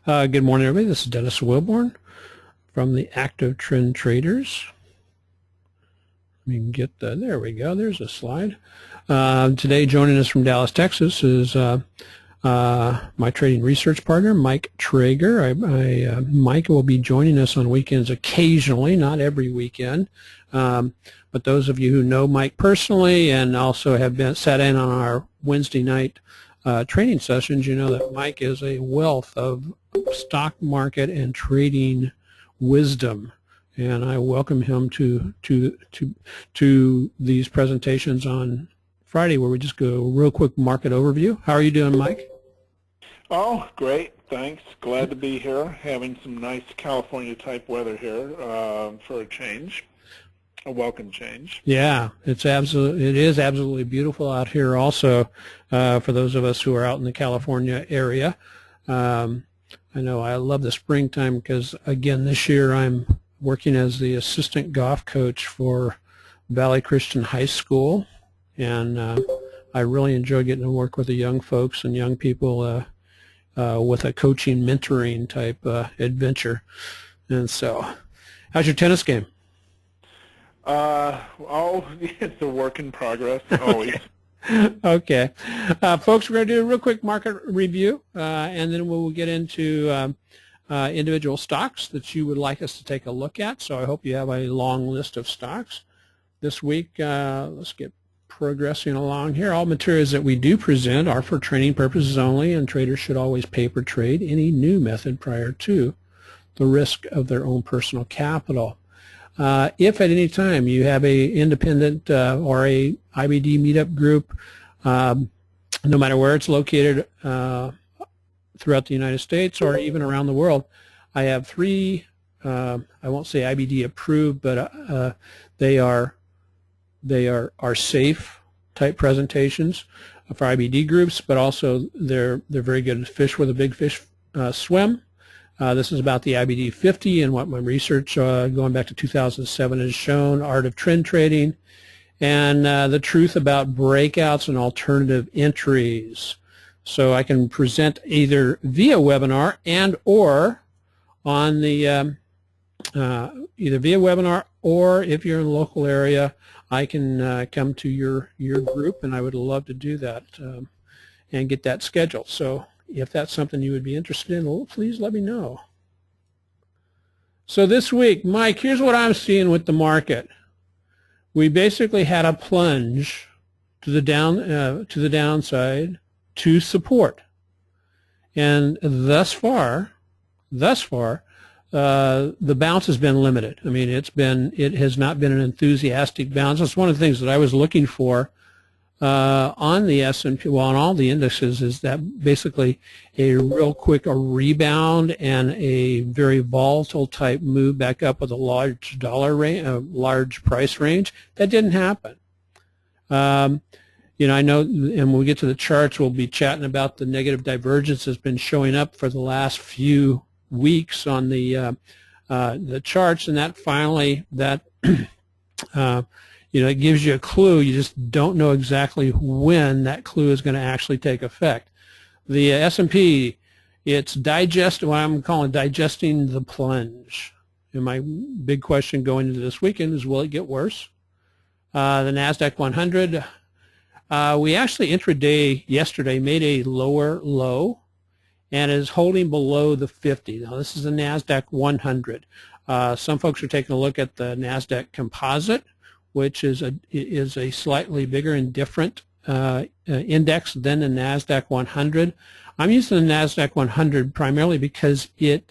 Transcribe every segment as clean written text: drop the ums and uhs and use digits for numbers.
Good morning, everybody. This is Dennis Wilborn from the Active Trend Traders. Let me get there we go. There's a slide. Today, joining us from Dallas, Texas is my trading research partner, Mike Traeger. Mike will be joining us on weekends occasionally, not every weekend. But those of you who know Mike personally and also have sat in on our Wednesday night training sessions, you know that Mike is a wealth of stock market and trading wisdom, and I welcome him to these presentations on Friday, where we just go a real quick market overview. How are you doing, Mike? Oh, great, thanks. Glad to be here, having some nice California type weather here for a change. A welcome change. Yeah, it is absolutely beautiful out here also, for those of us who are out in the California area. I know I love the springtime because, again, this year I'm working as the assistant golf coach for Valley Christian High School, and I really enjoy getting to work with the young folks and young people with a coaching, mentoring type adventure. And so, how's your tennis game? It's a work in progress, always. Okay. Folks, we're going to do a real quick market review, and then we'll get into individual stocks that you would like us to take a look at. So I hope you have a long list of stocks. This week, let's get progressing along here. All materials that we do present are for training purposes only, and traders should always paper trade any new method prior to the risk of their own personal capital. If at any time you have a independent or a IBD meetup group, no matter where it's located throughout the United States or even around the world, I have three, I won't say IBD approved, but they are safe type presentations for IBD groups, but also they're very good at fish where the big fish swim. This is about the IBD 50 and what my research going back to 2007 has shown, art of trend trading, and the truth about breakouts and alternative entries. So I can present either via webinar and or on the either via webinar, or if you're in the local area, I can come to your group, and I would love to do that and get that scheduled. So if that's something you would be interested in, please let me know. So this week, Mike, here's what I'm seeing with the market. We basically had a plunge to the downside to support, and thus far, the bounce has been limited. I mean, it has not been an enthusiastic bounce. That's one of the things that I was looking for on the S&P, well, on all the indexes, is that basically a real quick rebound and a very volatile type move back up with a large dollar range, a large price range. That didn't happen. You know, I know, and when we get to the charts, we'll be chatting about the negative divergence that's been showing up for the last few weeks on the charts, and that finally you know, it gives you a clue. You just don't know exactly when that clue is going to actually take effect. The S&P, it's what I'm calling digesting the plunge. And my big question going into this weekend is, will it get worse? The NASDAQ 100, we actually intraday yesterday made a lower low and is holding below the 50. Now, this is the NASDAQ 100. Some folks are taking a look at the NASDAQ Composite, which is a slightly bigger and different index than the NASDAQ 100. I'm using the NASDAQ 100 primarily because this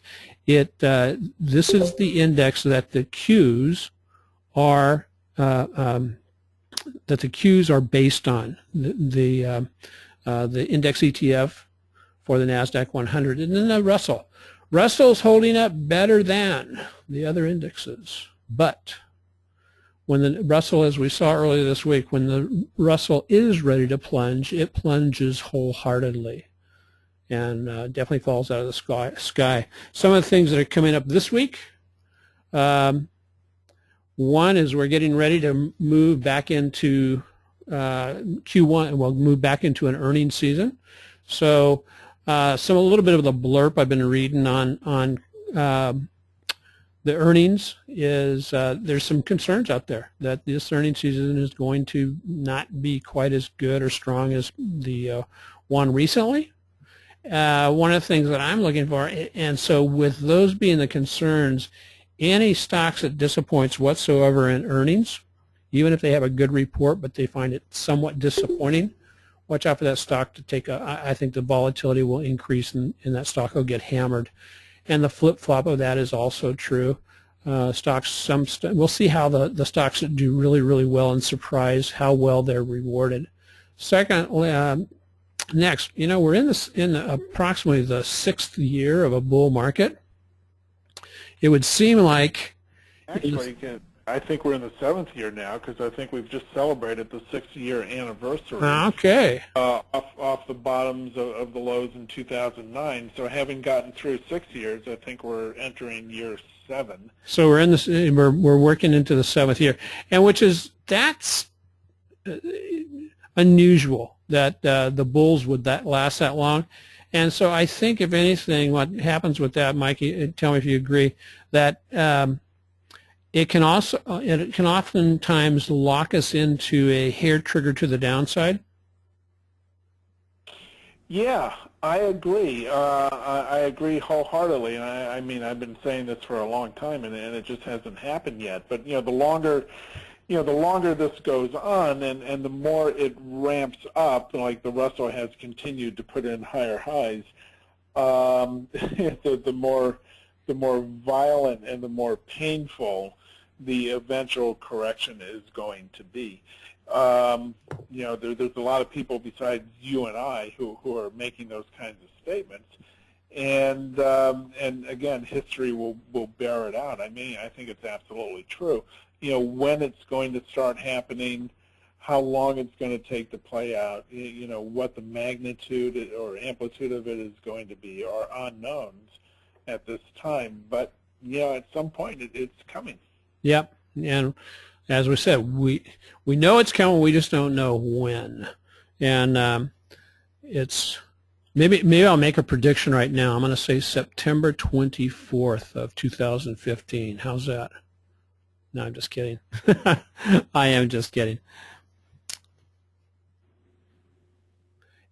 is the index that the Qs are based on. The index ETF for the NASDAQ 100, and then the Russell. Russell's holding up better than the other indexes, but when the Russell, as we saw earlier this week, when the Russell is ready to plunge, it plunges wholeheartedly and definitely falls out of the sky. Some of the things that are coming up this week, one is we're getting ready to move back into Q1, we'll move back into an earnings season. So a little bit of the blurb I've been reading on the earnings is there's some concerns out there that this earnings season is going to not be quite as good or strong as the one recently. One of the things that I'm looking for, and so with those being the concerns, any stocks that disappoints whatsoever in earnings, even if they have a good report but they find it somewhat disappointing, watch out for that stock to take I think the volatility will increase and that stock will get hammered. And the flip-flop of that is also true. Stocks, we'll see how the stocks that do really, really well and surprise how well they're rewarded. Second, next, we're in approximately the 6th year of a bull market. It would seem like... Actually, I think we're in the 7th year now because I think we've just celebrated the 6th-year anniversary. Okay. Off the bottoms of the lows in 2009. So having gotten through 6 years, I think we're entering year 7. So we're working into the 7th year, and that's unusual that the bulls would last that long. And so I think, if anything, what happens with that, Mikey, tell me if you agree, that it can oftentimes lock us into a hair trigger to the downside. Yeah, I agree. I agree wholeheartedly. And I mean, I've been saying this for a long time, and it just hasn't happened yet. But the longer this goes on, and the more it ramps up, like the Russell has continued to put in higher highs, the more violent and the more painful the eventual correction is going to be. There's a lot of people besides you and I who are making those kinds of statements, and again, history will bear it out. I think it's absolutely true. When it's going to start happening, how long it's going to take to play out, what the magnitude or amplitude of it is going to be are unknowns at this time. But at some point it's coming. Yep, and as we said, we know it's coming. We just don't know when. And it's maybe I'll make a prediction right now. I'm going to say September 24th of 2015. How's that? No, I'm just kidding. I am just kidding.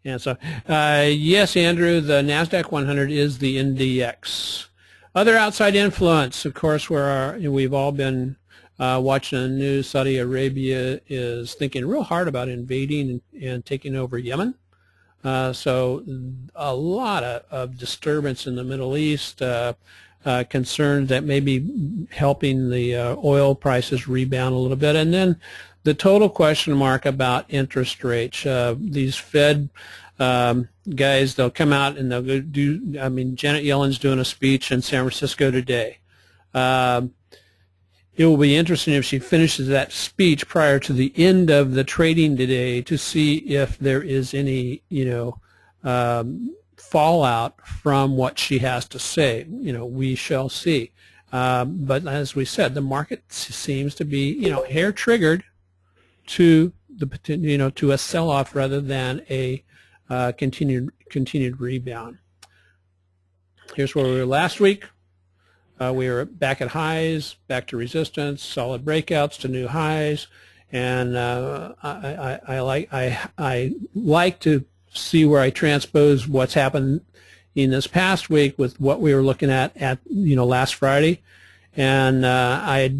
And so, yes, Andrew, the NASDAQ 100 is the index. Other outside influence, of course, we've all been watching the news. Saudi Arabia is thinking real hard about invading and taking over Yemen. So a lot of disturbance in the Middle East, concerned that may be helping the oil prices rebound a little bit. And then the total question mark about interest rates. These Fed guys, they'll come out and they'll go do, Janet Yellen's doing a speech in San Francisco today. It will be interesting if she finishes that speech prior to the end of the trading today to see if there is any, fallout from what she has to say. We shall see. But as we said, the market seems to be, hair triggered to to a sell-off rather than a continued rebound. Here's where we were last week. We were back at highs, back to resistance, solid breakouts to new highs, and I like to see where I transpose what's happened in this past week with what we were looking at last Friday, and I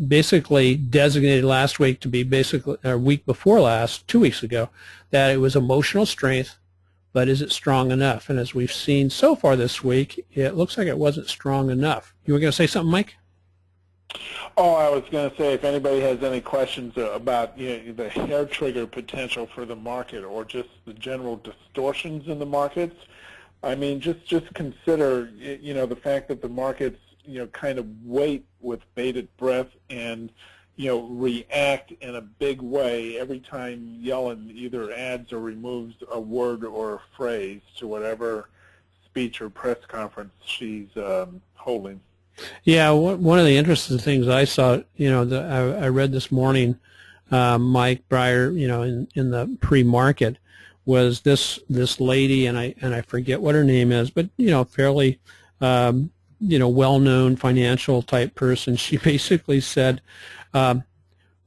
basically designated last week to be week before last, 2 weeks ago, that it was emotional strength. But is it strong enough? And as we've seen so far this week, it looks like it wasn't strong enough. You were going to say something, Mike? Oh, I was going to say, if anybody has any questions about the hair trigger potential for the market or just the general distortions in the markets, just consider the fact that the markets kind of wait with bated breath and react in a big way every time Yellen either adds or removes a word or a phrase to whatever speech or press conference she's holding. Yeah, one of the interesting things I saw, I read this morning, Mike Breyer, in the pre-market, was this lady, and I forget what her name is, but fairly well-known financial type person. She basically said,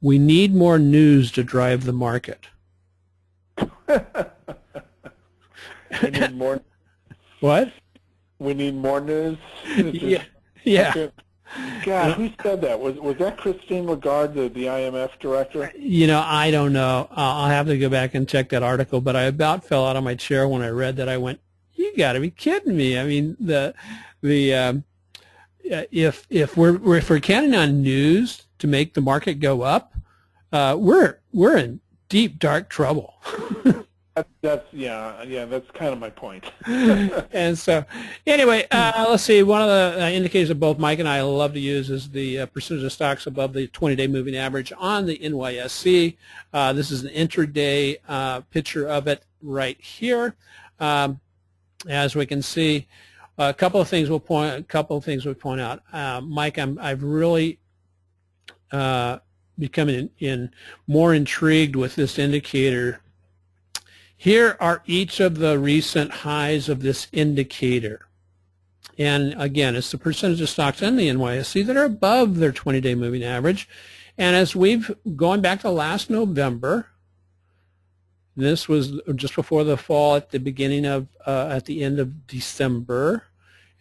we need more news to drive the market. We need more. What? We need more news. Yeah. God, who said that? Was that Christine Lagarde, the IMF director? I don't know. I'll have to go back and check that article. But I about fell out of my chair when I read that. I went, "You got to be kidding me!" I mean, if we're counting on news to make the market go up, we're in deep dark trouble. That's kind of my point. And so, anyway, let's see. One of the indicators that both Mike and I love to use is the percentage of stocks above the 20-day moving average on the NYSE. This is an intraday picture of it right here. As we can see, a couple of things we'll point out. Mike, I've really become more intrigued with this indicator. Here are each of the recent highs of this indicator. And again, it's the percentage of stocks in the NYSE that are above their 20-day moving average. And as we've gone back to last November, this was just before the fall at the beginning of, at the end of December.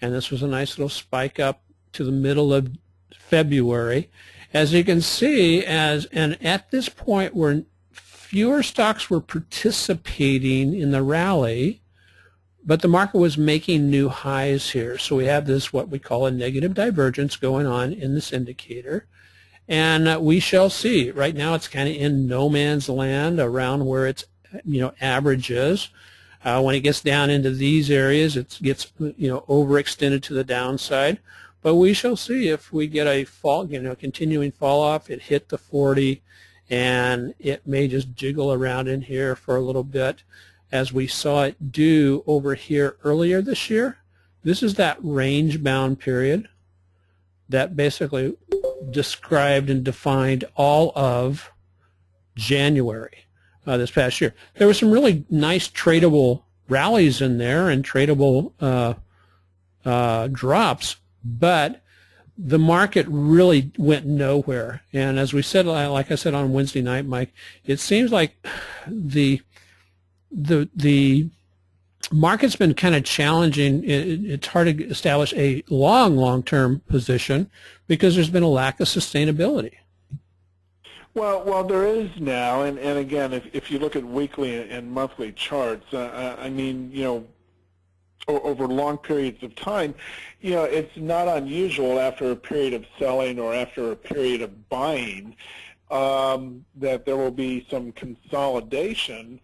And this was a nice little spike up to the middle of February. As you can see, and at this point, fewer stocks were participating in the rally, but the market was making new highs here. So we have this, what we call a negative divergence going on in this indicator. And we shall see. Right now it's kind of in no man's land around where its average is. When it gets down into these areas, it gets overextended to the downside. But we shall see if we get a fall, continuing fall off. It hit the 40. And it may just jiggle around in here for a little bit, as we saw it do over here earlier this year. This is that range-bound period that basically described and defined all of January this past year. There were some really nice tradable rallies in there and tradable drops, but the market really went nowhere. And as we said, like I said on Wednesday night, Mike, it seems like the market's been kind of challenging. It's hard to establish a long-term position because there's been a lack of sustainability. Well, there is now, and again, if you look at weekly and monthly charts, I mean, over long periods of time, it's not unusual after a period of selling or after a period of buying that there will be some consolidation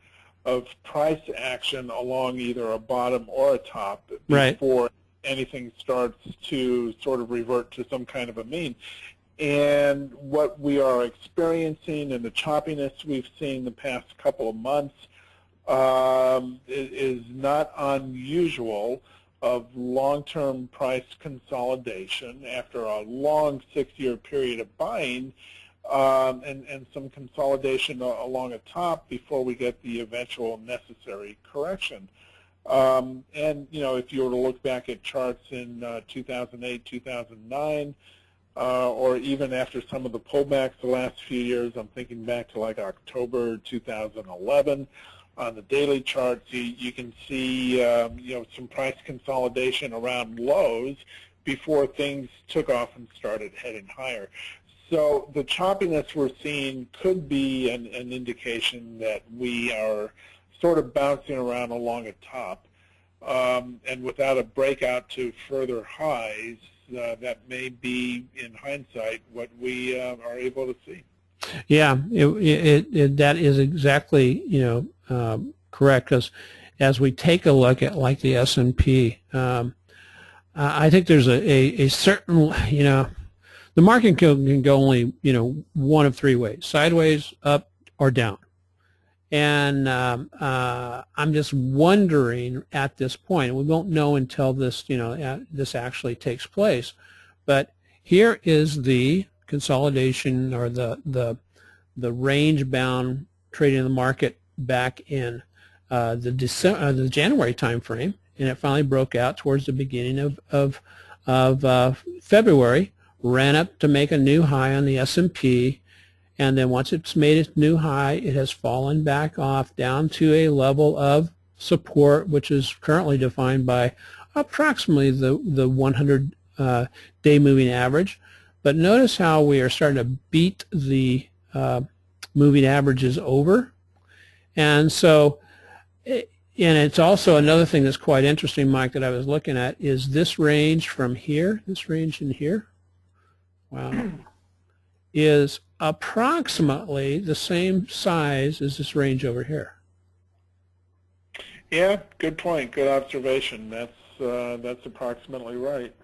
of price action along either a bottom or a top before anything starts to sort of revert to some kind of a mean. And what we are experiencing and the choppiness we've seen the past couple of months is not unusual of long-term price consolidation after a long 6-year period of buying and some consolidation along a top before we get the eventual necessary correction. And, if you were to look back at charts in 2008, 2009, or even after some of the pullbacks the last few years, I'm thinking back to like October 2011, on the daily charts, you can see some price consolidation around lows before things took off and started heading higher. So the choppiness we're seeing could be an indication that we are sort of bouncing around along a top, and without a breakout to further highs, that may be, in hindsight, what we are able to see. Yeah, that is exactly correct, because as we take a look at like the S&P, I think there's a certain the market can go only one of three ways: sideways, up, or down. And I'm just wondering at this point, we won't know until this this actually takes place, but here is the consolidation or the range bound trading in the market back in the January time frame, and it finally broke out towards the beginning of February, ran up to make a new high on the S&P, and then once it's made its new high, it has fallen back off down to a level of support, which is currently defined by approximately the 100-day moving average. But notice how we are starting to beat the moving averages over. And so, and it's also another thing that's quite interesting, Mike, that I was looking at is this range from here, this range in here, wow, is approximately the same size as this range over here. Yeah, good point, good observation. That's approximately right.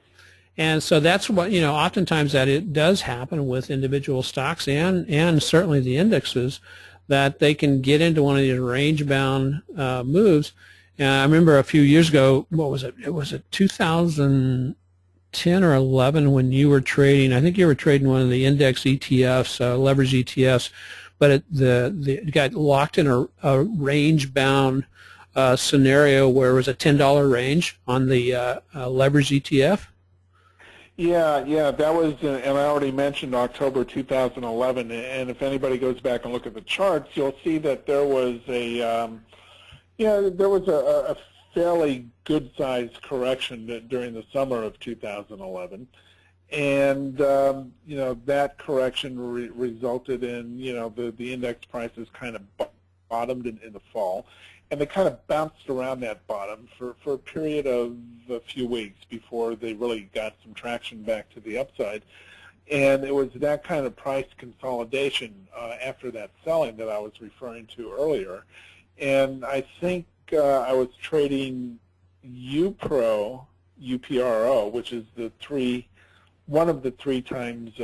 And so that's what, oftentimes that it does happen with individual stocks and certainly the indexes, that they can get into one of these range-bound moves. And I remember a few years ago, what was it? It was 2010 or 11 when you were trading. I think you were trading one of the index ETFs, leverage ETFs, but it got locked in a range-bound scenario where it was a $10 range on the leverage ETF. Yeah, that was, and I already mentioned October 2011, and if anybody goes back and look at the charts, you'll see that there was a fairly good-sized correction during the summer of 2011, and that correction resulted in the index prices kind of bottomed in the fall. And they kind of bounced around that bottom for a period of a few weeks before they really got some traction back to the upside. And it was that kind of price consolidation after that selling that I was referring to earlier. And I think I was trading UPRO, which is one of the 3 times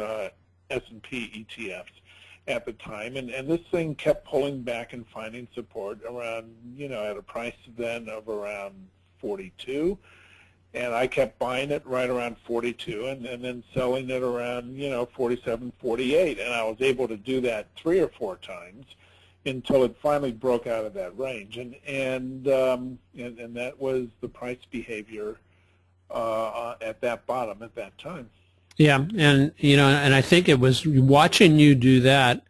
S&P ETFs at the time, and this thing kept pulling back and finding support around, at a price then of around 42, and I kept buying it right around 42 and then selling it around, 47, 48, and I was able to do that 3 or 4 times until it finally broke out of that range, and that was the price behavior at that bottom at that time. Yeah, and and I think it was watching you do that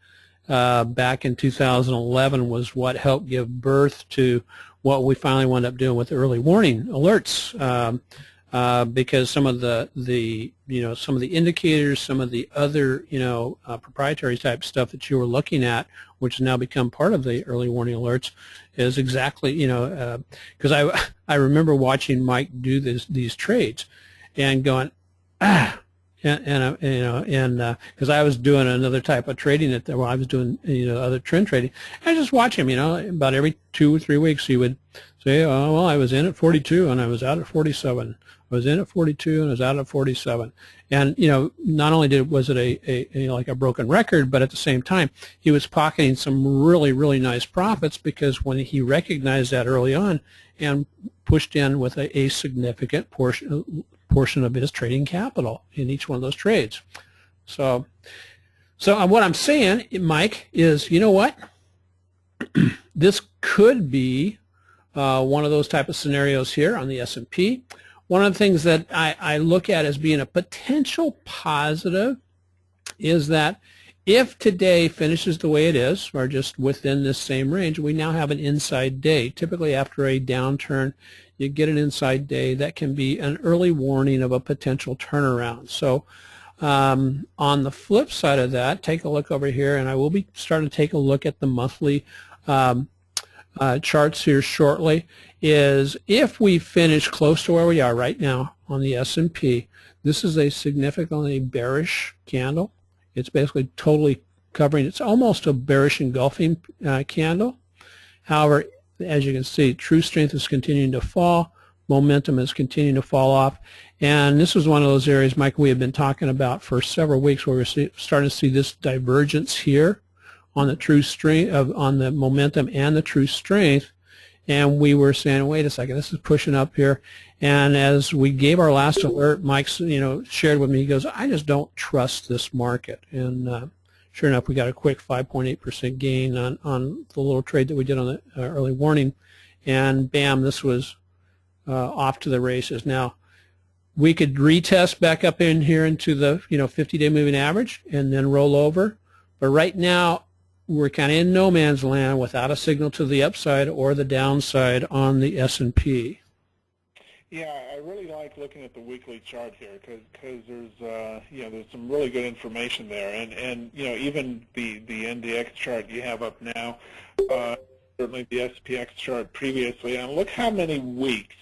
back in 2011 was what helped give birth to what we finally wound up doing with early warning alerts, because some of the some of the indicators, some of the other proprietary type stuff that you were looking at, which has now become part of the early warning alerts, is exactly because I remember watching Mike do these trades and going and because I was doing another type of trading I was doing other trend trading. I just watch him. About every 2 or 3 weeks he would say, "Oh well, I was in at 42 and I was out at 47. I was in at 42 and I was out at 47." And not only was it like a broken record, but at the same time he was pocketing some really, really nice profits because when he recognized that early on and pushed in with a significant portion of his trading capital in each one of those trades. So what I'm saying, Mike, is what? This could be one of those type of scenarios here on the S&P. One of the things that I look at as being a potential positive is that if today finishes the way it is, or just within this same range, we now have an inside day. Typically after a downturn, you get an inside day. That can be an early warning of a potential turnaround. So on the flip side of that, take a look over here, and I will be starting to take a look at the monthly charts here shortly, is if we finish close to where we are right now on the S&P, this is a significantly bearish candle. It's basically totally covering, it's almost a bearish engulfing candle. However, as you can see, true strength is continuing to fall, momentum is continuing to fall off, and this is one of those areas, Mike, we have been talking about for several weeks where we're starting to see this divergence here on the true strength, on the momentum and the true strength, and we were saying, wait a second, this is pushing up here. And as we gave our last alert, Mike, shared with me, he goes, I just don't trust this market. And sure enough, we got a quick 5.8% gain on the little trade that we did on the early warning. and bam, this was off to the races. Now, we could retest back up in here into the 50-day moving average and then roll over, but right now we're kind of in no man's land without a signal to the upside or the downside on the S&P. Yeah, I really like looking at the weekly chart here because there's there's some really good information there, and even the NDX chart you have up now, certainly the SPX chart previously, and look how many weeks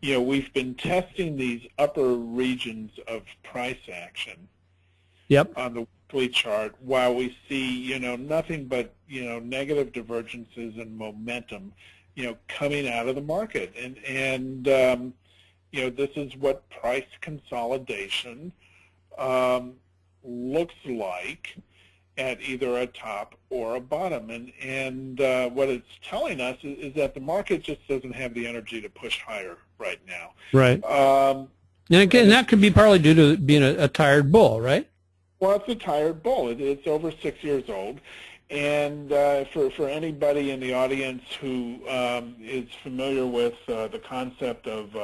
we've been testing these upper regions of price action. Yep. On the weekly chart, while we see nothing but negative divergences and momentum coming out of the market, and this is what price consolidation looks like at either a top or a bottom. And what it's telling us is that the market just doesn't have the energy to push higher right now. Right. And again, that could be partly due to being a tired bull, right? Well, it's a tired bull. It's over 6 years old. And for anybody in the audience who is familiar with the concept of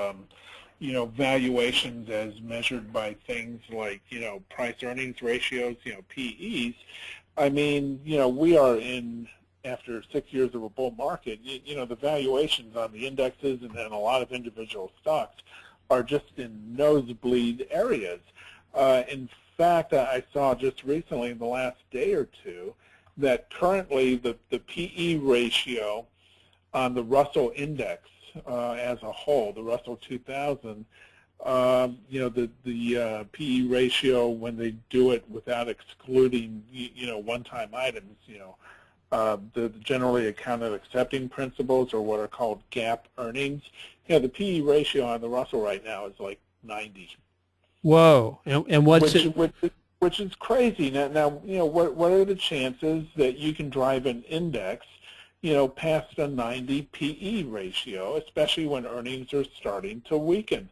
valuations as measured by things like, price-earnings ratios, PEs. I mean, we are in, after 6 years of a bull market, the valuations on the indexes and then a lot of individual stocks are just in nosebleed areas. In fact, I saw just recently in the last day or two that currently the PE ratio on the Russell index as a whole, the Russell 2000, the PE ratio when they do it without excluding, one-time items, the generally accounted accepting principles or what are called GAAP earnings, the PE ratio on the Russell right now is like 90. Whoa! And what's which is crazy. Now, what are the chances that you can drive an index past a 90 PE ratio, especially when earnings are starting to weaken?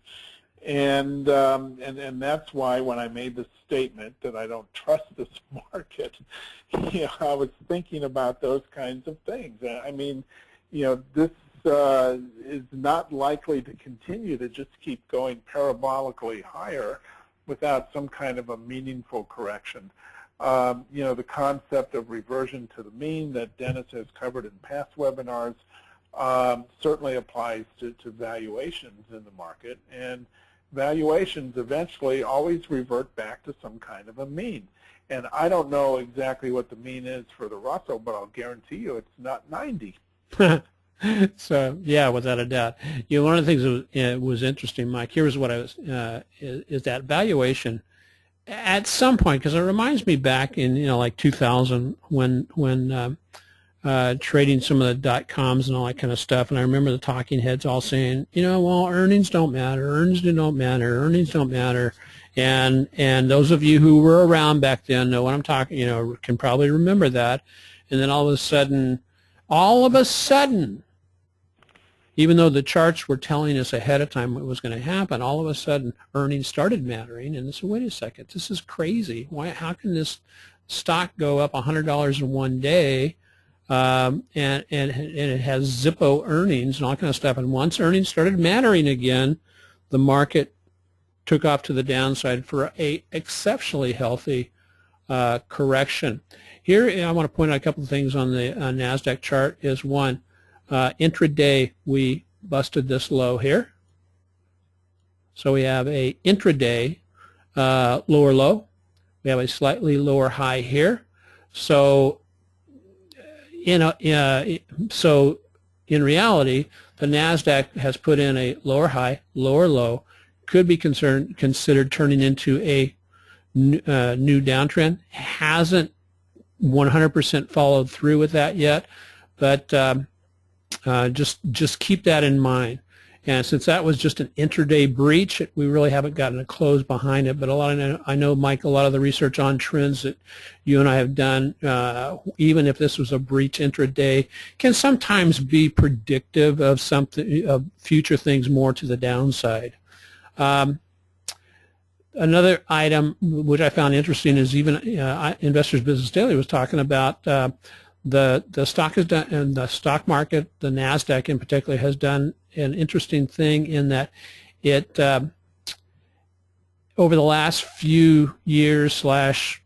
And that's why when I made the statement that I don't trust this market, I was thinking about those kinds of things. I mean, this is not likely to continue to just keep going parabolically higher without some kind of a meaningful correction. The concept of reversion to the mean that Dennis has covered in past webinars certainly applies to valuations in the market, and valuations eventually always revert back to some kind of a mean. And I don't know exactly what the mean is for the Russell, but I'll guarantee you it's not 90. So, yeah, without a doubt. One of the things that was interesting, Mike, here's what I was, is that valuation at some point, because it reminds me back in, like 2000 when trading some of the dot-coms and all that kind of stuff, and I remember the talking heads all saying, well, earnings don't matter, earnings don't matter, earnings don't matter. And those of you who were around back then know what I'm talking, can probably remember that. And then all of a sudden, even though the charts were telling us ahead of time what was going to happen, all of a sudden earnings started mattering, and they said, wait a second, this is crazy. Why? How can this stock go up $100 in one day, and it has Zippo earnings and all kind of stuff? And once earnings started mattering again, the market took off to the downside for a exceptionally healthy correction. Here, I want to point out a couple of things on the NASDAQ chart. Is one, intraday, we busted this low here. So we have a intraday lower low. We have a slightly lower high here. So, so in reality, the NASDAQ has put in a lower high, lower low, could be considered turning into a new downtrend. Hasn't 100% followed through with that yet, but just keep that in mind. And since that was just an intraday breach, we really haven't gotten a close behind it. But I know, Mike, a lot of the research on trends that you and I have done, even if this was a breach intraday, can sometimes be predictive of future things more to the downside. Another item which I found interesting is even Investors Business Daily was talking about the stock has done, and the stock market, the Nasdaq in particular, has done an interesting thing in that it over the last few years slash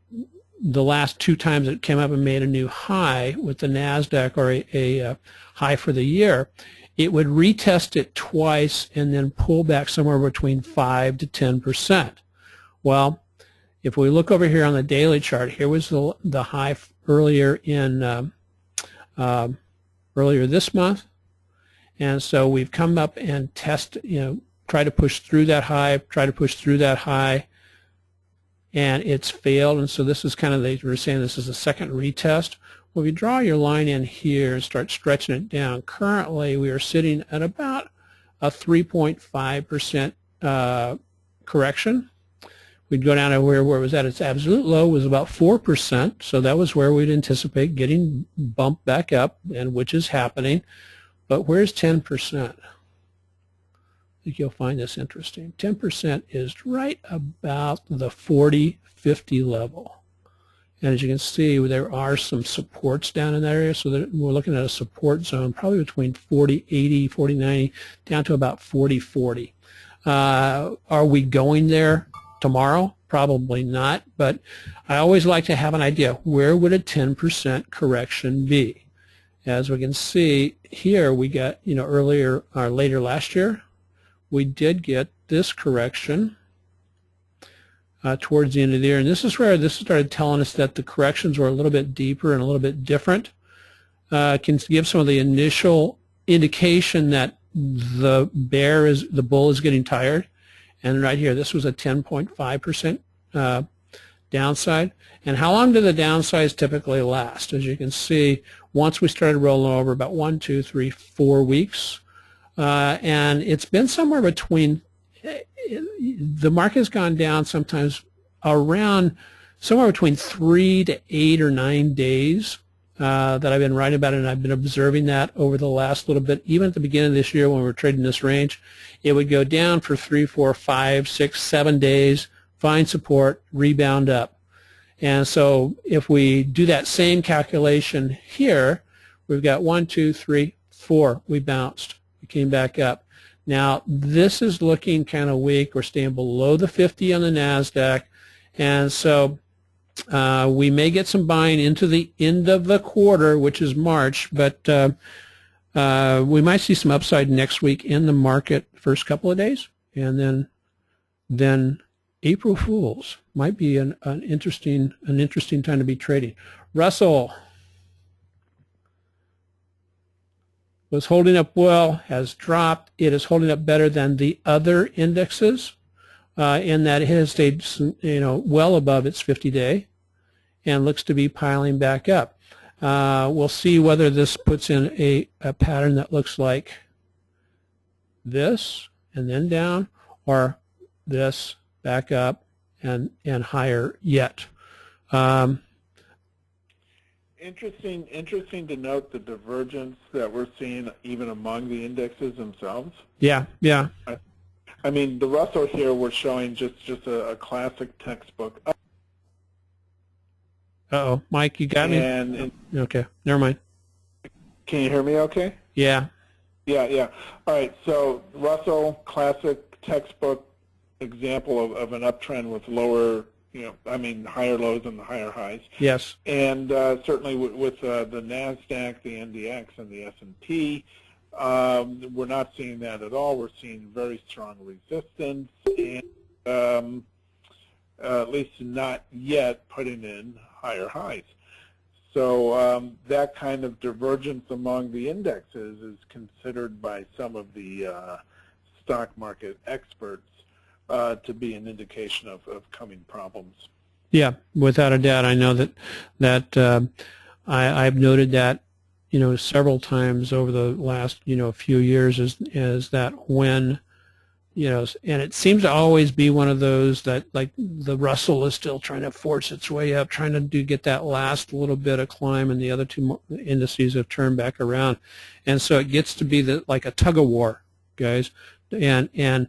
the last 2 times it came up and made a new high with the Nasdaq, or a high for the year, it would retest it twice and then pull back somewhere between 5 to 10%. Well, if we look over here on the daily chart, here was the high earlier in earlier this month, and so we've come up and try to push through that high, and it's failed. And so this is kind of, we're saying this is a second retest. Well, if you draw your line in here and start stretching it down, currently we are sitting at about a 3.5% correction. We'd go down to where it was at its absolute low was about 4%, so that was where we'd anticipate getting bumped back up, and which is happening. But where's 10%? I think you'll find this interesting. 10% is right about the 40-50 level. And as you can see, there are some supports down in that area, so that we're looking at a support zone probably between 40-80, 40-90, down to about 40-40. Are we going there tomorrow? Probably not, but I always like to have an idea, where would a 10% correction be? As we can see here, we got, earlier or later last year, we did get this correction towards the end of the year, and this is where this started telling us that the corrections were a little bit deeper and a little bit different. Can give some of the initial indication that the bull is getting tired. And right here, this was a 10.5% downside. And how long do the downsides typically last? As you can see, once we started rolling over, about 1, 2, 3, 4 weeks. And it's been somewhere between, the market has gone down sometimes around somewhere between 3 to 8 or 9 days that I've been writing about it, and I've been observing that over the last little bit. Even at the beginning of this year when we were trading this range, it would go down for 3, 4, 5, 6, 7 days, find support, rebound up. And so if we do that same calculation here, we've got 1, 2, 3, 4. We bounced. We came back up. Now, this is looking kind of weak. We're staying below the 50 on the NASDAQ. And so we may get some buying into the end of the quarter, which is March, but we might see some upside next week in the market first couple of days. And then April Fools might be an interesting time to be trading. Russell was holding up well, has dropped. It is holding up better than the other indexes in that it has stayed, well above its 50-day and looks to be piling back up. We'll see whether this puts in a pattern that looks like this and then down, or this back up and higher yet. Interesting to note the divergence that we're seeing even among the indexes themselves. Yeah. I mean, the Russell here we're showing just a classic textbook. Uh-oh, Mike, you got me? Okay, never mind. Can you hear me okay? Yeah. Yeah. All right, so Russell, classic textbook example of an uptrend with lower, higher lows and the higher highs. Yes. And certainly with the NASDAQ, the NDX, and the S&P, we're not seeing that at all. We're seeing very strong resistance, and at least not yet putting in higher highs. So that kind of divergence among the indexes is considered by some of the stock market experts to be an indication of coming problems. Yeah, without a doubt. I know that I've noted that several times over the last few years is that when and it seems to always be one of those that, like, the Russell is still trying to force its way up, trying to get that last little bit of climb, and the other two indices have turned back around, and so it gets to be like a tug of war, guys. And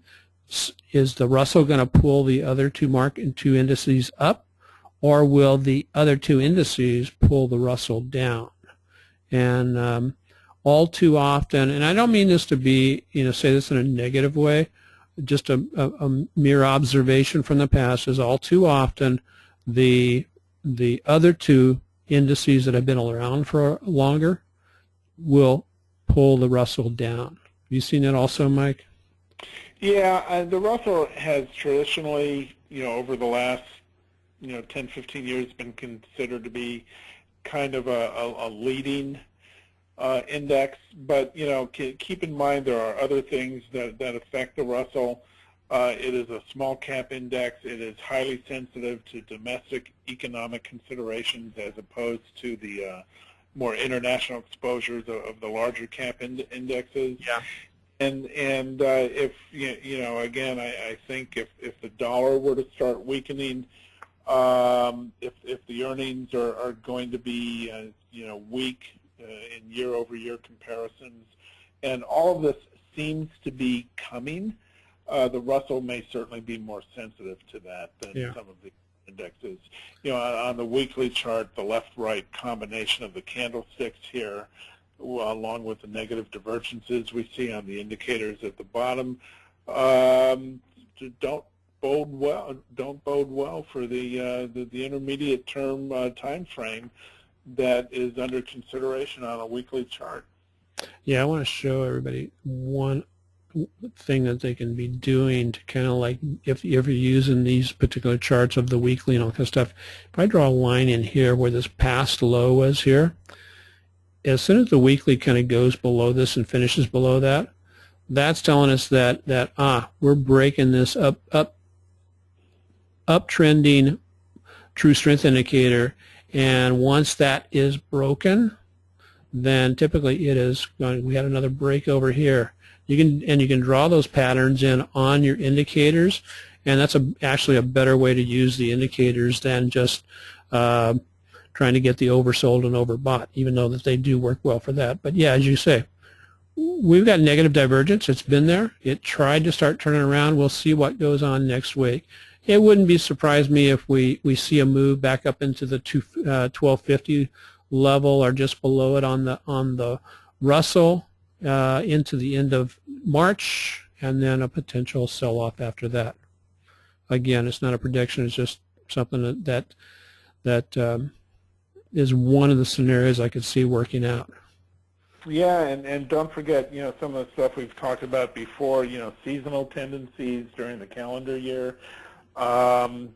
is the Russell going to pull the other two indices up, or will the other two indices pull the Russell down? And all too often, and I don't mean this to be, say this in a negative way, just a mere observation from the past, is all too often the other two indices that have been around for longer will pull the Russell down. Have you seen that also, Mike? Yeah, the Russell has traditionally, over the last, 10, 15 years been considered to be kind of a leading index, but keep in mind there are other things that affect the Russell. It is a small cap index. It is highly sensitive to domestic economic considerations as opposed to the more international exposures of the larger cap indexes. Yeah. And if again, I think if the dollar were to start weakening, if the earnings are going to be weak in year-over-year comparisons, and all of this seems to be coming, the Russell may certainly be more sensitive to that than some of the indexes. On the weekly chart, the left-right combination of the candlesticks here, along with the negative divergences we see on the indicators at the bottom, don't bode well for the intermediate term time frame that is under consideration on a weekly chart. Yeah, I want to show everybody one thing that they can be doing to kind of like, if you're using these particular charts of the weekly and all that kind of stuff. If I draw a line in here where this past low was here, as soon as the weekly kind of goes below this and finishes below that, that's telling us that we're breaking this uptrending true strength indicator, and once that is broken, then typically it is going. We had another break over here. You can draw those patterns in on your indicators, and that's actually a better way to use the indicators than just trying to get the oversold and overbought, even though that they do work well for that. But yeah, as you say, we've got negative divergence. It's been there. It tried to start turning around. We'll see what goes on next week. It wouldn't be surprised me if we see a move back up into the 1250 level or just below it on the Russell into the end of March, and then a potential sell-off after that. Again, it's not a prediction. It's just something that is one of the scenarios I could see working out. Yeah, and don't forget, some of the stuff we've talked about before, seasonal tendencies during the calendar year. And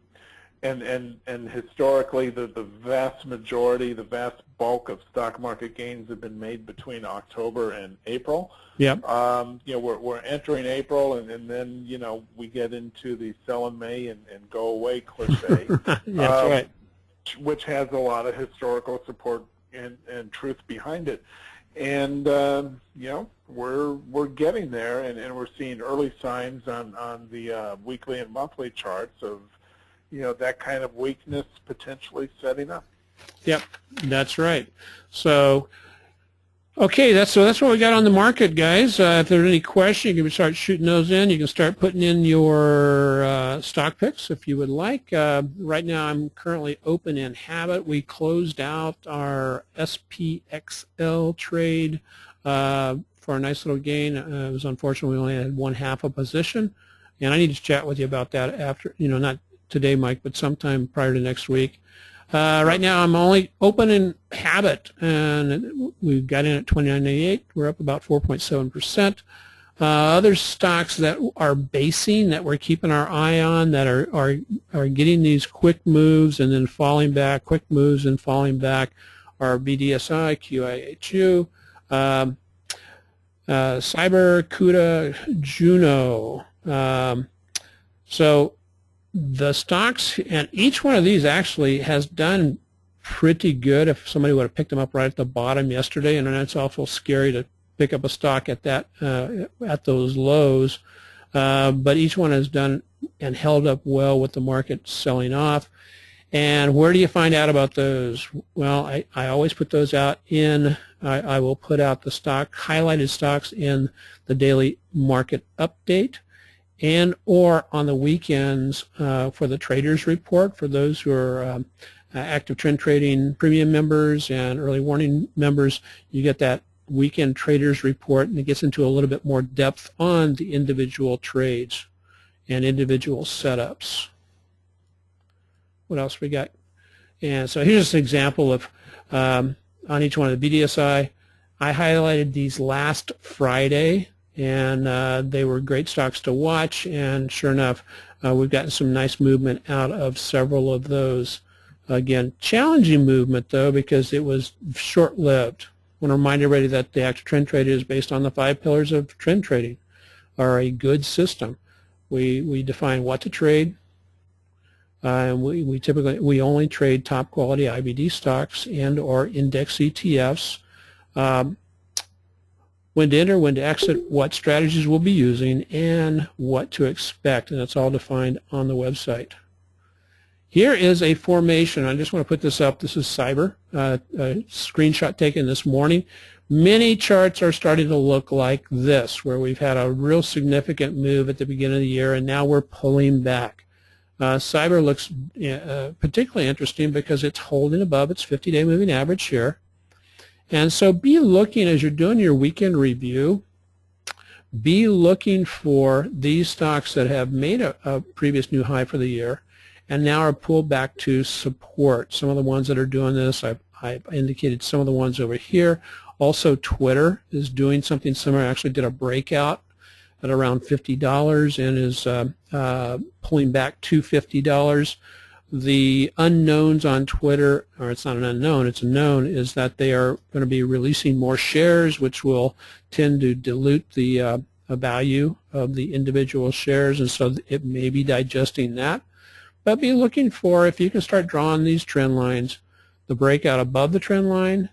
historically, the vast majority, the vast bulk of stock market gains have been made between October and April. Yep. We're entering April, and then we get into the sell in May and go away cliche. That's right. Which has a lot of historical support and truth behind it. And we're getting there, and we're seeing early signs on the weekly and monthly charts of that kind of weakness potentially setting up. Yep, that's right. So, okay, that's what we got on the market, guys. If there's any questions, you can start shooting those in. You can start putting in your stock picks if you would like. Right now, I'm currently open in Habit. We closed out our SPXL trade for a nice little gain. It was unfortunate we only had one half a position, and I need to chat with you about that after, not today, Mike, but sometime prior to next week. Right now, I'm only open in Habit, and we got in at 29.88. We're up about 4.7%. Other stocks that are basing that we're keeping our eye on that are getting these quick moves and then falling back, quick moves and falling back, are BDSI, QIHU, Cyber, CUDA, Juno. So the stocks, and each one of these actually has done pretty good. If somebody would have picked them up right at the bottom yesterday, and it's awful scary to pick up a stock at that at those lows, but each one has done and held up well with the market selling off. And where do you find out about those? Well, I always put those out in, I will put out the highlighted stocks in the daily market update, and or on the weekends for the traders report for those who are active trend trading premium members and early warning members, you get that weekend traders report, and it gets into a little bit more depth on the individual trades and individual setups. What else we got? And so here's just an example of on each one of the BDSI. I highlighted these last Friday, and they were great stocks to watch, and sure enough, we've gotten some nice movement out of several of those. Again, challenging movement, though, because it was short-lived. I want to remind everybody that the active trend trader is based on the 5 pillars of trend trading, or a good system. We define what to trade, and we typically only trade top quality IBD stocks and or index ETFs. When to enter, when to exit, what strategies we'll be using, and what to expect, and that's all defined on the website. Here is a formation. I just want to put this up. This is Cyber, a screenshot taken this morning. Many charts are starting to look like this, where we've had a real significant move at the beginning of the year, and now we're pulling back. Cyber looks particularly interesting because it's holding above its 50-day moving average here. And so be looking, as you're doing your weekend review, be looking for these stocks that have made a previous new high for the year and now are pulled back to support. Some of the ones that are doing this, I indicated some of the ones over here. Also, Twitter is doing something similar. Actually did a breakout at around $50 and is pulling back to $50. The unknowns on Twitter, or it's not an unknown, it's a known, is that they are going to be releasing more shares, which will tend to dilute the value of the individual shares, and so it may be digesting that. But be looking for, if you can start drawing these trend lines, the breakout above the trend line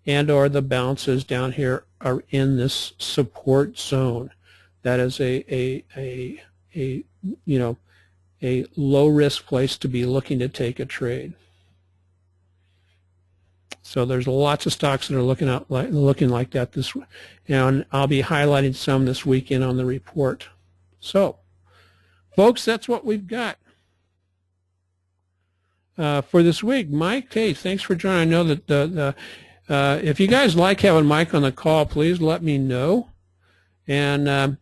and or the bounces down here are in this support zone. That is a low risk place to be looking to take a trade. So there's lots of stocks that are looking like that this, and I'll be highlighting some this weekend on the report. So, folks, that's what we've got for this week. Mike, hey, thanks for joining. I know that if you guys like having Mike on the call, please let me know. And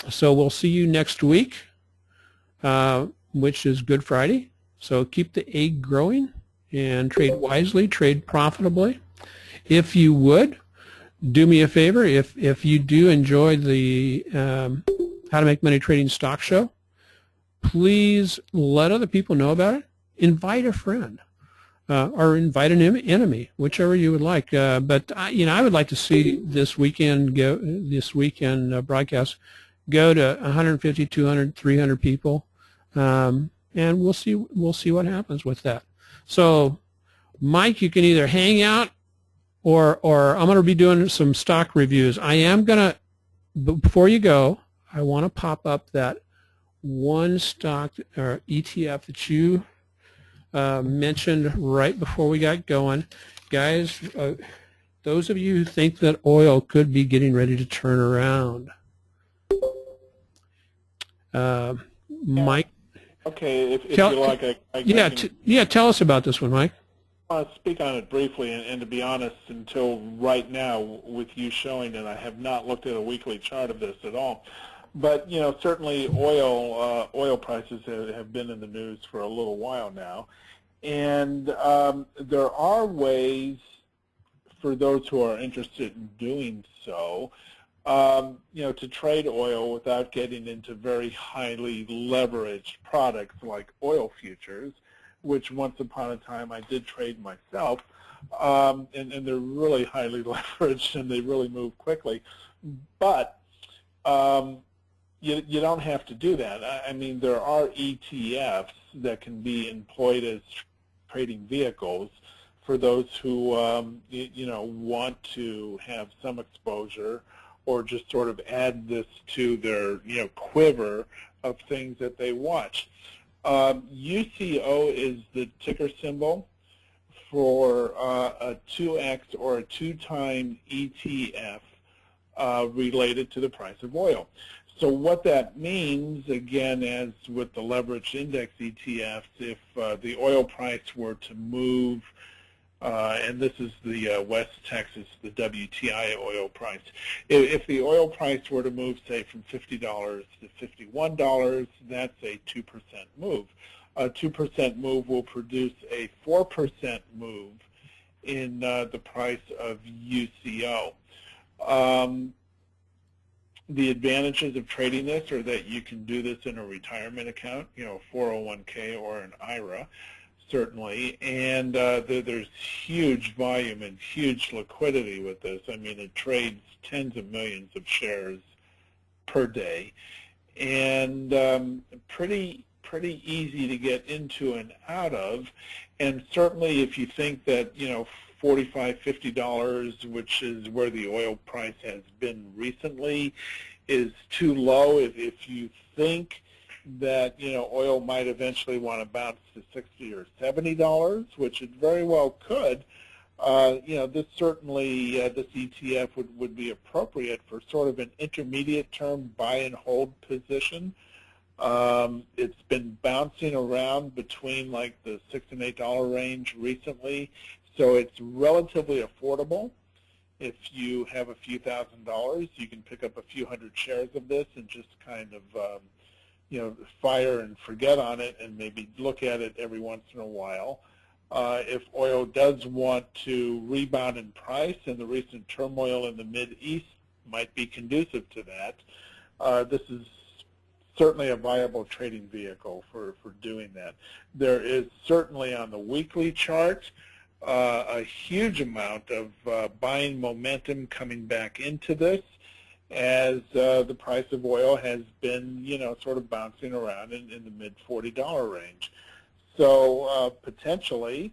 so we'll see you next week, which is Good Friday. So keep the egg growing and trade wisely, trade profitably. If you would, do me a favor. If you do enjoy the How to Make Money Trading Stock Show, please let other people know about it. Invite a friend or invite an enemy, whichever you would like. But I would like to see this weekend broadcast go to 150, 200, 300 people, and we'll see what happens with that. So, Mike, you can either hang out, or I'm going to be doing some stock reviews. I am going to, before you go, I want to pop up that one stock or ETF that you mentioned right before we got going. Guys, those of you who think that oil could be getting ready to turn around, Mike. Okay, if you like, tell us about this one, Mike. I want to speak on it briefly, and to be honest, until right now, with you showing it, I have not looked at a weekly chart of this at all. But certainly oil prices have been in the news for a little while now, and there are ways for those who are interested in doing so, to trade oil without getting into very highly leveraged products like oil futures, which once upon a time I did trade myself, and they're really highly leveraged and they really move quickly. But you don't have to do that. I mean, there are ETFs that can be employed as trading vehicles for those who want to have some exposure, or just sort of add this to their quiver of things that they watch. UCO is the ticker symbol for a 2x or a 2-time ETF related to the price of oil. So what that means, again, as with the leveraged index ETFs, if the oil price were to move, and this is the West Texas, the WTI oil price, if the oil price were to move, say, from $50 to $51, that's a 2% move. A 2% move will produce a 4% move in the price of UCO. The advantages of trading this are that you can do this in a retirement account, you know, 401k or an IRA, certainly, and there's huge volume and huge liquidity with this. I mean, it trades tens of millions of shares per day, and pretty easy to get into and out of. And certainly, if you think that, you know, $45, $50, which is where the oil price has been recently, is too low. If you think that, you know, oil might eventually want to bounce to $60 or $70, which it very well could, you know, this certainly, this ETF would be appropriate for sort of an intermediate term buy and hold position. It's been bouncing around between like the $6 and $8 range recently. So it's relatively affordable. If you have a few $1,000s, you can pick up a few hundred shares of this and just kind of, you know, fire and forget on it and maybe look at it every once in a while. If oil does want to rebound in price, and the recent turmoil in the Mideast might be conducive to that, this is certainly a viable trading vehicle for doing that. There is certainly on the weekly chart a huge amount of buying momentum coming back into this as the price of oil has been, you know, sort of bouncing around in the mid $40 range. So potentially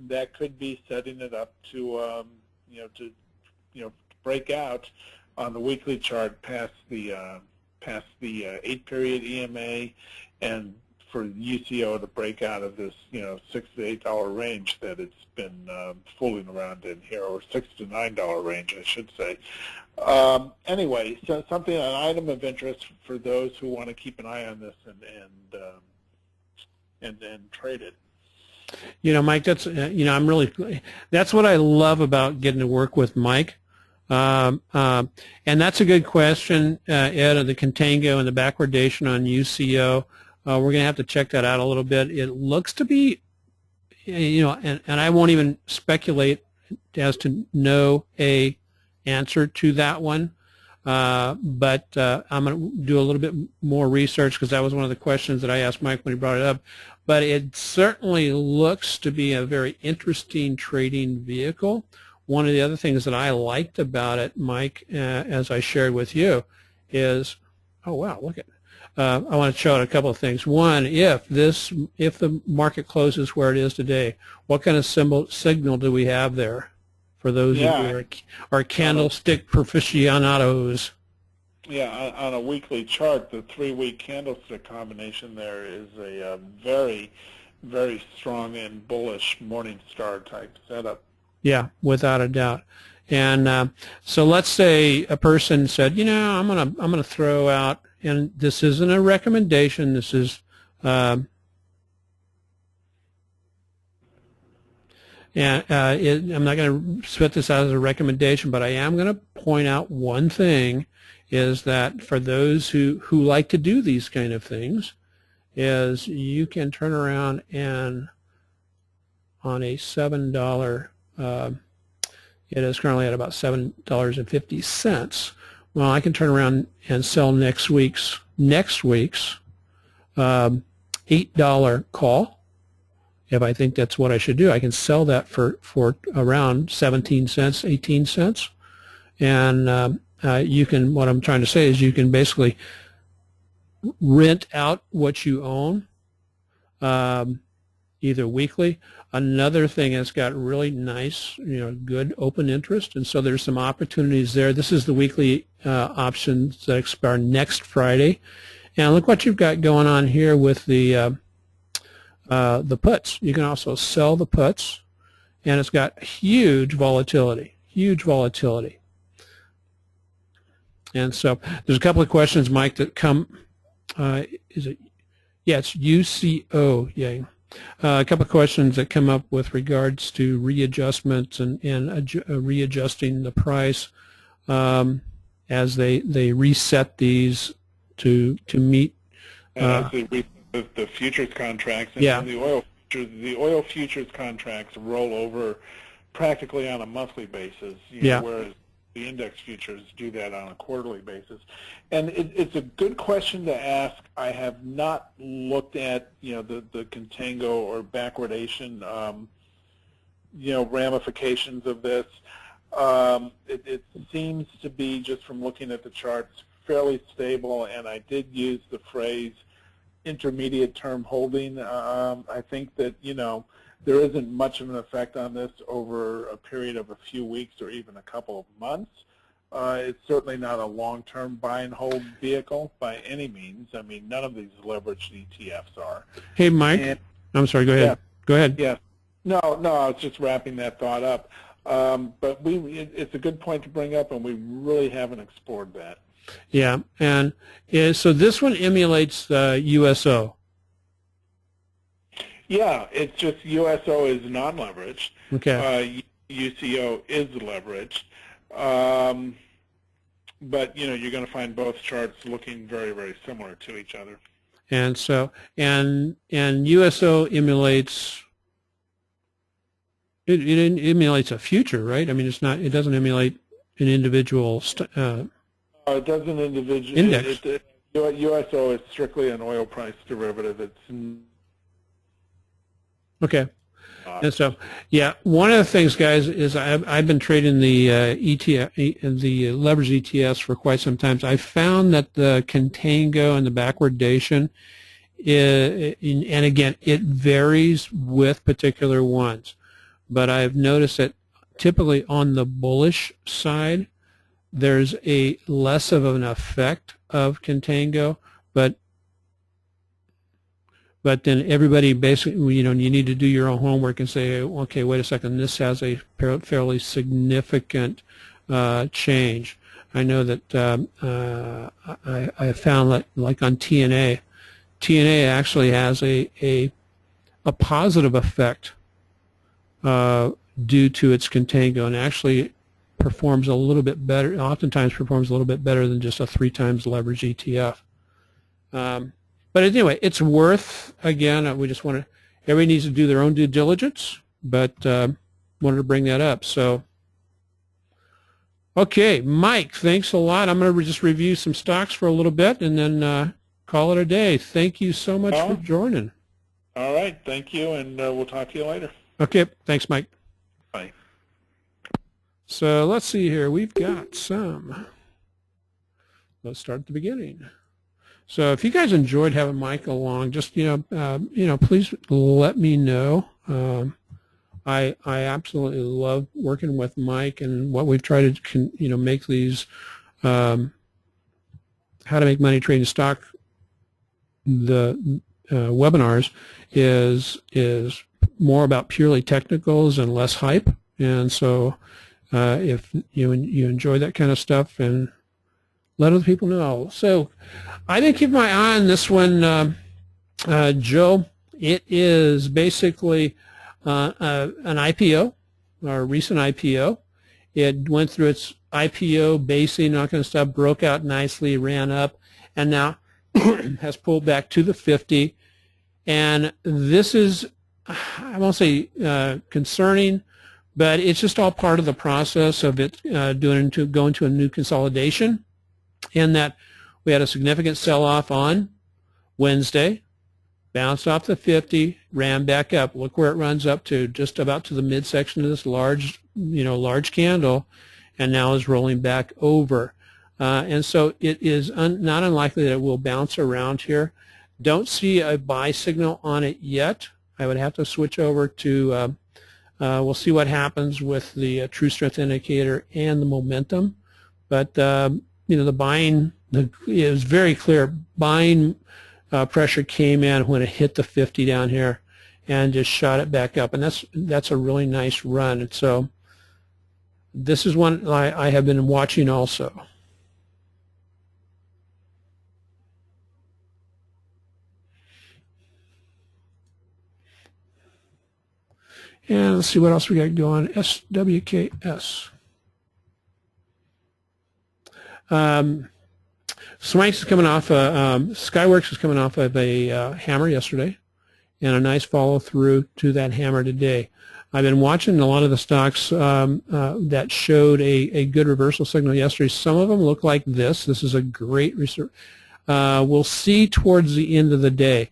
that could be setting it up to, you know, break out on the weekly chart past the 8-period EMA, and for UCO to break out of this, you know, $6 to $8 range that it's been fooling around in here, or $6 to $9 range, I should say. Anyway, so something, an item of interest for those who want to keep an eye on this and trade it. You know, Mike, that's you know, that's what I love about getting to work with Mike. And that's a good question, Ed, of the contango and the backwardation on UCO. We're going to have to check that out a little bit. It looks to be, you know, and I won't even speculate as to know a answer to that one. But I'm going to do a little bit more research, because that was one of the questions that I asked Mike when he brought it up. But it certainly looks to be a very interesting trading vehicle. One of the other things that I liked about it, Mike, as I shared with you, is, oh wow, look at it. I want to show it a couple of things. One, if the market closes where it is today, what kind of signal do we have there for those who are candlestick aficionados? Yeah, on a weekly chart, the 3-week candlestick combination there is a very, very strong and bullish Morningstar type setup. Yeah, without a doubt. And so let's say a person said, you know, I'm gonna throw out, and this isn't a recommendation. This is I'm not going to spit this out as a recommendation, but I am going to point out one thing, is that for those who like to do these kind of things, is you can turn around and on a $7, it is currently at about $7.50. Well, I can turn around and sell next week's $8 call. If I think that's what I should do, I can sell that for around 17 cents, 18 cents. And you can, what I'm trying to say is, you can basically rent out what you own, either weekly. Another thing that's got really nice, you know, good open interest, and so there's some opportunities there. This is the weekly options that expire next Friday, and look what you've got going on here with the puts. You can also sell the puts, and it's got huge volatility, huge volatility. And so there's a couple of questions, Mike, that come. Is it? Yeah, it's UCO. Yeah. A couple of questions that come up with regards to readjustments and readjusting the price as they reset these to meet. As they reset the futures contracts, and Yeah. the oil futures contracts roll over practically on a monthly basis. Yeah. Whereas the index futures do that on a quarterly basis. And it's a good question to ask. I have not looked at, the contango or backwardation, ramifications of this. It seems to be, just from looking at the charts, fairly stable, and I did use the phrase intermediate term holding. I think that, there isn't much of an effect on this over a period of a few weeks or even a couple of months. It's certainly not a long-term buy and hold vehicle by any means. I mean, none of these leveraged ETFs are. Hey, Mike. I'm sorry. Go ahead. Yeah. Go ahead. Yeah. No, I was just wrapping that thought up. But it's a good point to bring up, and we really haven't explored that. Yeah, and so this one emulates the USO. Yeah, it's just USO is non-leveraged. Okay. UCO is leveraged. But, you're going to find both charts looking very, very similar to each other. And so, and USO emulates, it emulates a future, right? I mean, it doesn't emulate an individual it doesn't individual index. USO is strictly an oil price derivative. It's okay. And so, yeah, one of the things, guys, is I've been trading the ETF, the leveraged ETFs for quite some time. So I found that the contango and the backwardation, and again, it varies with particular ones, but I've noticed that typically on the bullish side, there's a less of an effect of contango, but then everybody basically, you need to do your own homework and say, okay, wait a second, this has a fairly significant change. I know that I found that, like on TNA actually has a positive effect due to its contango, and actually performs a little bit better, oftentimes performs a little bit better than just a 3 times leverage ETF. But anyway, it's worth, again, we just want to, everybody needs to do their own due diligence, but wanted to bring that up. So, okay, Mike, thanks a lot. I'm going to just review some stocks for a little bit and then call it a day. Thank you so much for joining. All right, thank you, and we'll talk to you later. Okay, thanks, Mike. Bye. So let's see here. We've got some. Let's start at the beginning. So if you guys enjoyed having Mike along, just please let me know. I absolutely love working with Mike, and what we've tried to make these how to make money trading stock webinars is more about purely technicals and less hype. And so if you enjoy that kind of stuff, and let other people know. So I've been keeping my eye on this one, Joe. It is basically an IPO, or a recent IPO. It went through its IPO basing, not going to stop, broke out nicely, ran up, and now has pulled back to the 50. And this is, I won't say concerning, but it's just all part of the process of it going to a new consolidation. In that we had a significant sell-off on Wednesday, bounced off the 50, ran back up. Look where it runs up to, just about to the midsection of this large candle, and now is rolling back over. And so it is not unlikely that it will bounce around here. Don't see a buy signal on it yet. I would have to switch over to, we'll see what happens with the true strength indicator and the momentum. But the buying, it was very clear, buying pressure came in when it hit the 50 down here and just shot it back up. And that's a really nice run. And so this is one I have been watching also. And let's see what else we got going. SWKS. Swanks is coming off, Skyworks is coming off of a hammer yesterday and a nice follow through to that hammer today. I've been watching a lot of the stocks that showed a good reversal signal yesterday. Some of them look like this. This is a great research. We'll see towards the end of the day.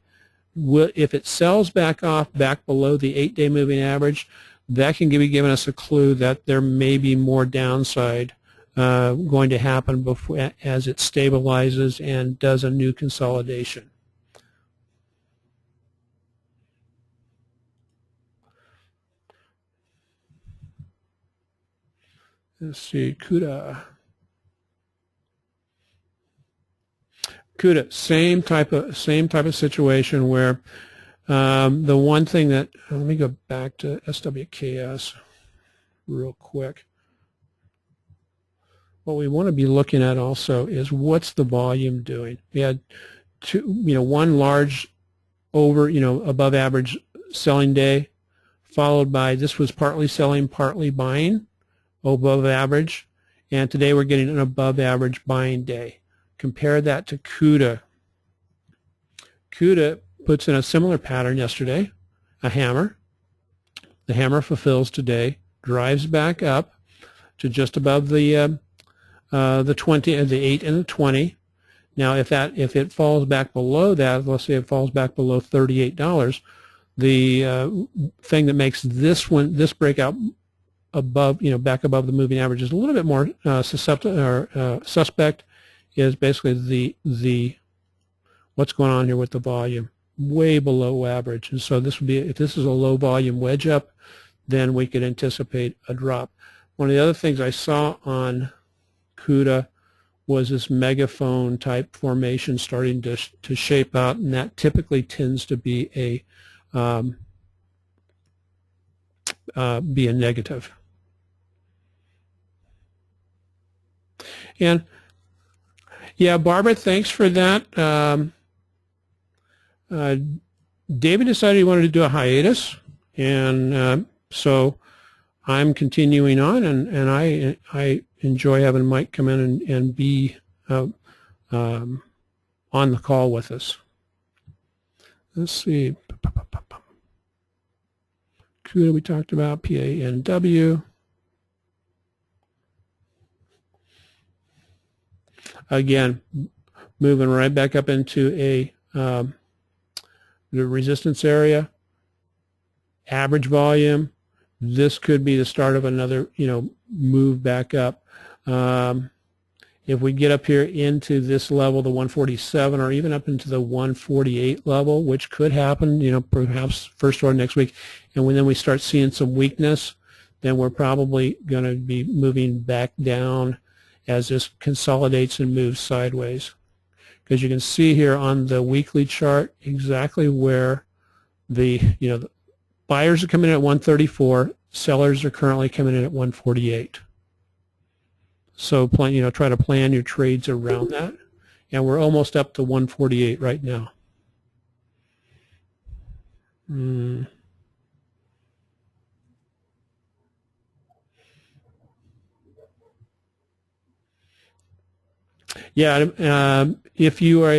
If it sells back below the 8-day moving average, that can be giving us a clue that there may be more downside going to happen before, as it stabilizes and does a new consolidation. Let's see, CUDA. CUDA, same type of situation where the one thing that, let me go back to SWKS real quick. What we want to be looking at also is what's the volume doing. We had one large above average selling day, followed by, this was partly selling, partly buying, above average, and today we're getting an above average buying day. Compare that to CUDA. CUDA puts in a similar pattern yesterday, a hammer. The hammer fulfills today, drives back up to just above the 20, the 8 and the 20. Now, if it falls back below that, let's say it falls back below $38, the thing that makes this breakout above, back above the moving average is a little bit more suspect, is basically the what's going on here with the volume, way below average. And so this would be, if this is a low volume wedge up, then we could anticipate a drop. One of the other things I saw on CUDA was this megaphone type formation starting to shape out, and that typically tends to be a negative. And yeah, Barbara, thanks for that. David decided he wanted to do a hiatus, and so I'm continuing on, and I enjoy having Mike come in and be on the call with us. Let's see. CUDA we talked about, PANW. Again, moving right back up into the resistance area, average volume. This could be the start of another, move back up. If we get up here into this level, the 147, or even up into the 148 level, which could happen, perhaps first or next week, and then we start seeing some weakness, then we're probably going to be moving back down as this consolidates and moves sideways. Because you can see here on the weekly chart exactly where the buyers are coming in at 134, sellers are currently coming in at 148. So try to plan your trades around that. And we're almost up to 148 right now. Yeah, if you are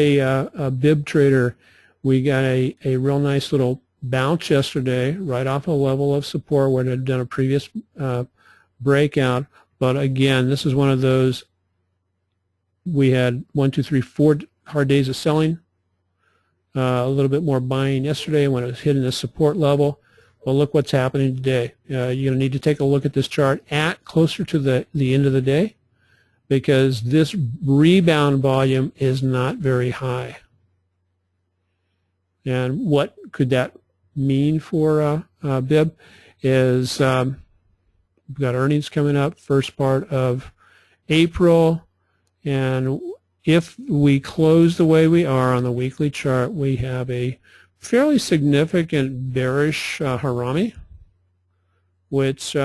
a bib trader, we got a real nice little bounce yesterday right off a level of support where it had done a previous breakout. But again, this is one of those, we had 1, 2, 3, 4 hard days of selling, a little bit more buying yesterday when it was hitting the support level. Well, look what's happening today. You're going to need to take a look at this chart at closer to the end of the day, because this rebound volume is not very high. And what could that mean for bib is we've got earnings coming up first part of April, and if we close the way we are on the weekly chart, we have a fairly significant bearish harami, which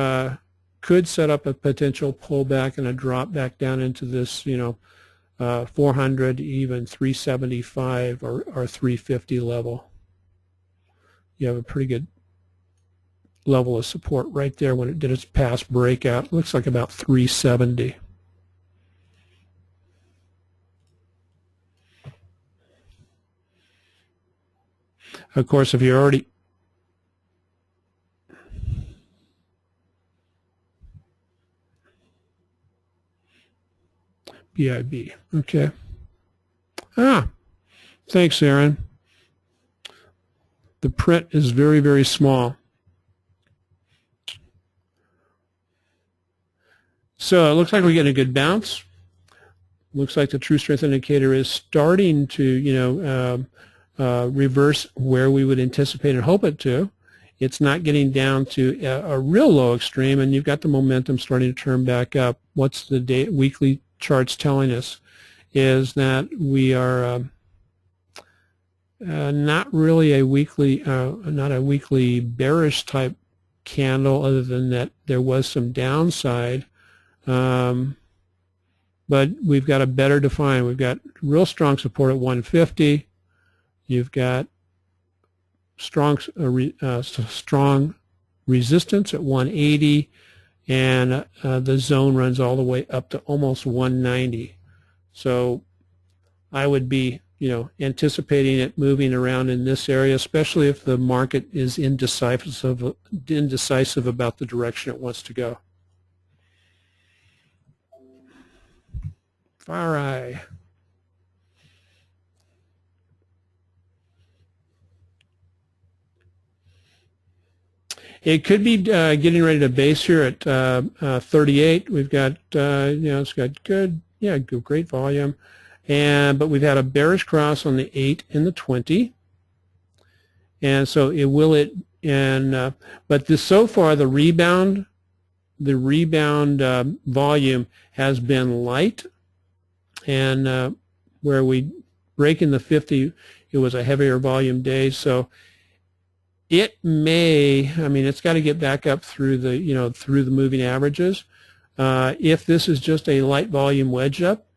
could set up a potential pullback and a drop back down into this, 400, even 375 or 350 level. You have a pretty good level of support right there when it did its past breakout. It looks like about 370. Of course, if you're already BIB, okay. Thanks, Aaron. The print is very, very small. So it looks like we're getting a good bounce. Looks like the true strength indicator is starting to, reverse where we would anticipate and hope it to. It's not getting down to a real low extreme, and you've got the momentum starting to turn back up. What's the weekly charts telling us is that we are not really a weekly, not a weekly bearish type candle, other than that there was some downside. But we've got a better defined. We've got real strong support at 150. You've got strong resistance at 180, and the zone runs all the way up to almost 190. So I would be, anticipating it moving around in this area, especially if the market is indecisive about the direction it wants to go. FireEye. It could be getting ready to base here at 38. We've got, it's got great volume, but we've had a bearish cross on the 8 and the 20, and so but so far the rebound volume has been light, and where we break in the 50, it was a heavier volume day, so it may, it's got to get back up through the moving averages. If this is just a light volume wedge up,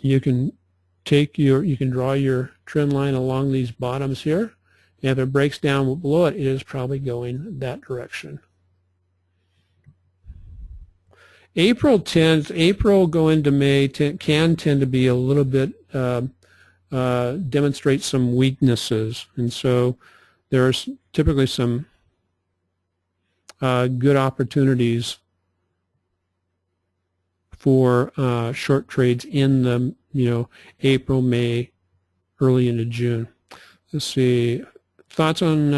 you can draw your trend line along these bottoms here. And if it breaks down below it, it is probably going that direction. April going to May can tend to be a little bit, demonstrate some weaknesses. And so there's typically some good opportunities for short trades in the April, May, early into June. Let's see, thoughts on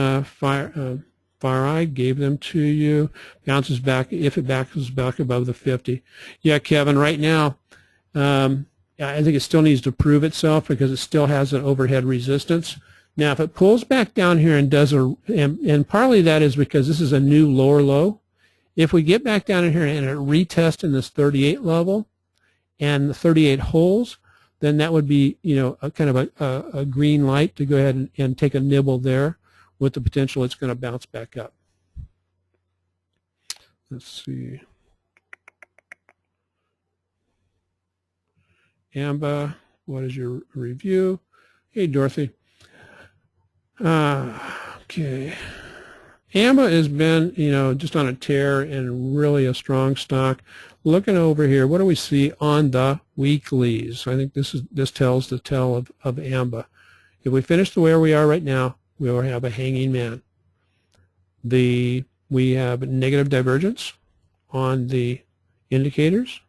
FireEye? Gave them to you. Bounces back if it bounces back above the 50. Yeah, Kevin. Right now, I think it still needs to prove itself because it still has an overhead resistance. Now, if it pulls back down here and does and partly that is because this is a new lower low. If we get back down in here and it retests in this 38 level and the 38 holds, then that would be, a kind of a green light to go ahead and take a nibble there with the potential it's going to bounce back up. Let's see. Amba, what is your review? Hey, Dorothy. Okay. AMBA has been, just on a tear and really a strong stock. Looking over here, what do we see on the weeklies? I think this tells the tale of AMBA. If we finish the way we are right now, we will have a hanging man. We have negative divergence on the indicators,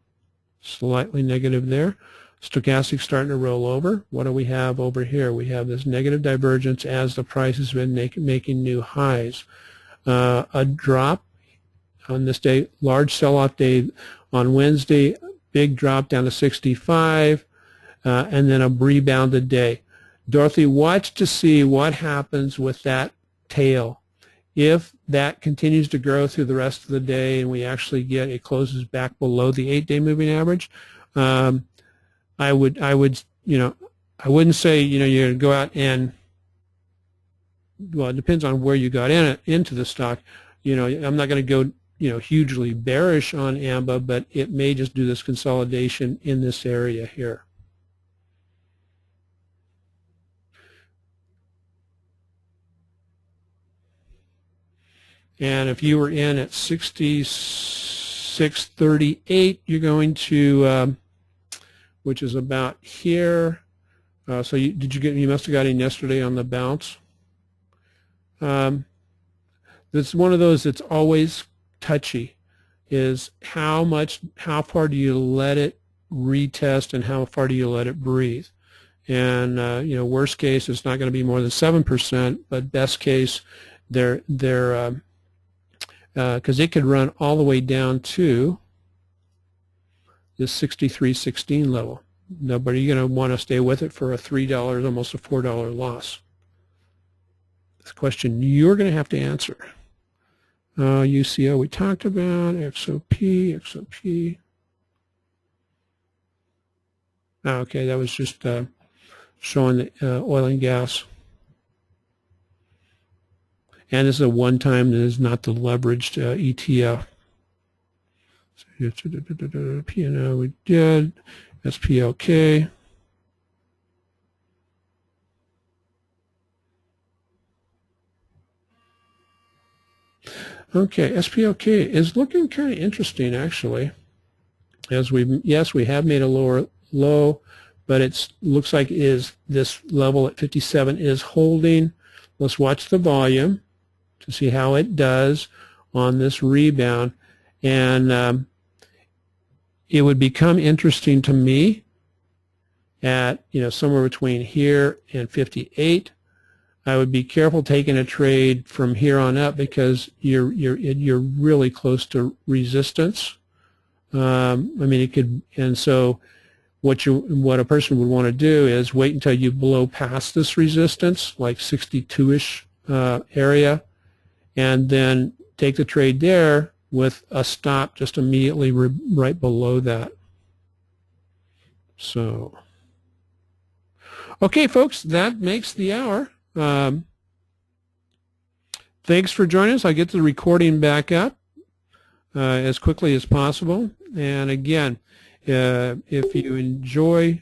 slightly negative there. Stochastic starting to roll over. What do we have over here? We have this negative divergence as the price has been making new highs. A drop on this day, large sell-off day on Wednesday, big drop down to 65, and then a rebounded day. Dorothy, watch to see what happens with that tail. If that continues to grow through the rest of the day and we actually it closes back below the 8-day moving average, I wouldn't say, you're going to go out and, well, it depends on where you got into the stock. I'm not going to go, hugely bearish on AMBA, but it may just do this consolidation in this area here. And if you were in at 66.38, you're going to, which is about here. So you must have got in yesterday on the bounce. That's one of those that's always touchy, is how far do you let it retest and how far do you let it breathe? And worst case, it's not going to be more than 7%, but best case, they're because it could run all the way down to this 63.16 level. Nobody going to want to stay with it for a $3, almost a $4 loss. It's a question you're going to have to answer. UCO we talked about, XOP. Okay, that was just showing the oil and gas. And this is a one-time, this is not the leveraged ETF. P&O we did, SPLK. Okay, SPLK is looking kind of interesting actually. As we have made a lower low, but it looks like this level at 57 is holding. Let's watch the volume to see how it does on this rebound. And it would become interesting to me at somewhere between here and 58. I would be careful taking a trade from here on up because you're really close to resistance. I mean, it could, and so what a person would want to do is wait until you blow past this resistance, like 62-ish area, and then take the trade there with a stop just immediately right below that. So, okay, folks, that makes the hour. Thanks for joining us. I'll get the recording back up as quickly as possible. And again, if you enjoy